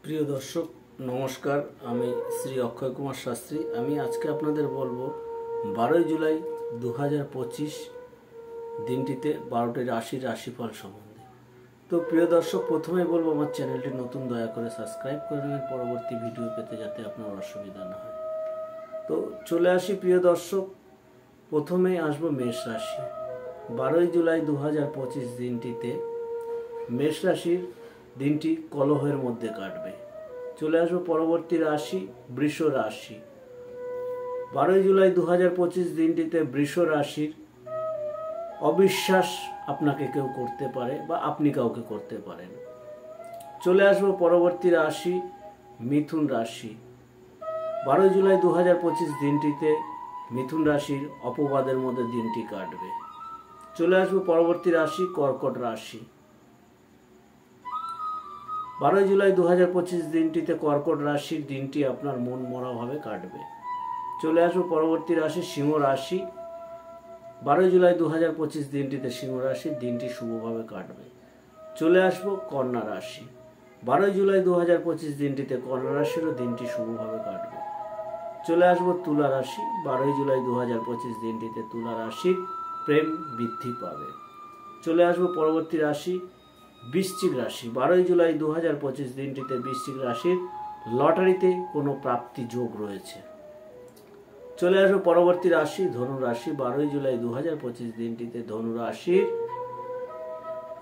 প্রিয় দর্শক নমস্কার, আমি শ্রী অক্ষয় কুমার শাস্ত্রী। আমি আজকে আপনাদের বলবো 12 জুলাই 2025 দিনটিতে 12টি রাশির রাশিফল সম্বন্ধে। তো প্রিয় দর্শক, প্রথমে বলবো আমার চ্যানেলটি নতুন, দয়া করে সাবস্ক্রাইব করে নেবেন পরবর্তী ভিডিও পেতে, যাতে আপনার অসুবিধা না হয়। তো চলে আসি প্রিয় দর্শক, প্রথমেই আসবো মেষ রাশি। 12 জুলাই 2025 দিনটিতে মেষ রাশির দিনটি কলহের মধ্যে কাটবে। চলে আসবো পরবর্তী রাশি বৃষ রাশি। 12 জুলাই 2025 দিনটিতে বৃষ রাশির অবিশ্বাস আপনাকে কেউ করতে পারে বা আপনি কাউকে করতে পারেন। চলে আসবো পরবর্তী রাশি মিথুন রাশি। 12 জুলাই 2025 দিনটিতে মিথুন রাশির অপবাদের মধ্যে দিনটি কাটবে। চলে আসবো পরবর্তী রাশি কর্কট রাশি। 12 জুলাই 2025 দিনটিতে কর্কট রাশির দিনটি আপনার মন মরাভাবে কাটবে। চলে আসবো পরবর্তী রাশি সিংহ রাশি। 12 জুলাই 2025 দিনটিতে সিংহ রাশির দিনটি শুভভাবে কাটবে। চলে আসবো কন্যা রাশি। 12 জুলাই 2025 দিনটিতে কন্যা রাশিরও দিনটি শুভভাবে কাটবে। চলে আসবো তুলা রাশি। 12 জুলাই 2025 দিনটিতে তুলা রাশির প্রেম বৃদ্ধি পাবে। চলে আসবো পরবর্তী রাশি বৃশ্চিক রাশি। 12 জুলাই 2025 দিনটিতে বৃশ্চিক রাশির লটারিতে কোনো প্রাপ্তি যোগ রয়েছে। চলে আসবো পরবর্তী রাশি ধনু রাশি। 12 জুলাই 2025 দিনটিতে ধনু রাশির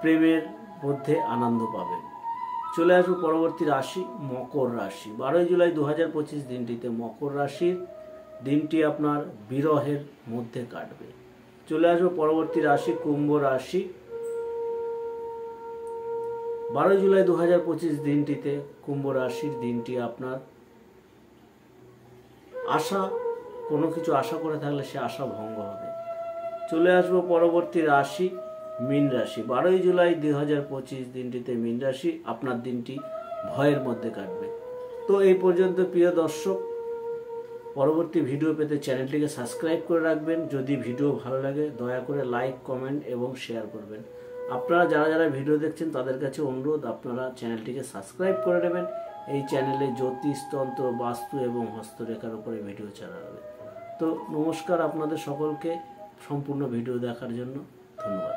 প্রেমের মধ্যে আনন্দ পাবেন। চলে আসবো পরবর্তী রাশি মকর রাশি। 12 জুলাই 2025 দিনটিতে মকর রাশির দিনটি আপনার বিরহের মধ্যে কাটবে। চলে আসবো পরবর্তী রাশি কুম্ভ রাশি। 12 জুলাই 2025 দিনটিতে কুম্ভ রাশির দিনটি আপনার কোনো কিছু আশা করে থাকলে সে আশা ভঙ্গ হবে। চলে আসবো পরবর্তী রাশি মীন রাশি। 12 জুলাই 2025 দিনটিতে মীন রাশি আপনার দিনটি ভয়ের মধ্যে কাটবে। তো এই পর্যন্ত প্রিয় দর্শক, পরবর্তী ভিডিও পেতে চ্যানেলটিকে সাবস্ক্রাইব করে রাখবেন। যদি ভিডিও ভালো লাগে দয়া করে লাইক, কমেন্ট এবং শেয়ার করবেন। আপনারা যারা যারা ভিডিও দেখছেন তাদের কাছে অনুরোধ, আপনারা চ্যানেলটিকে সাবস্ক্রাইব করে নেবেন। এই চ্যানেলে জ্যোতিষ, তন্ত্র, বাস্তু এবং হস্তরেখার উপরে ভিডিও ছাড়া হবে। তো নমস্কার আপনাদের সকলকে সম্পূর্ণ ভিডিও দেখার জন্য ধন্যবাদ।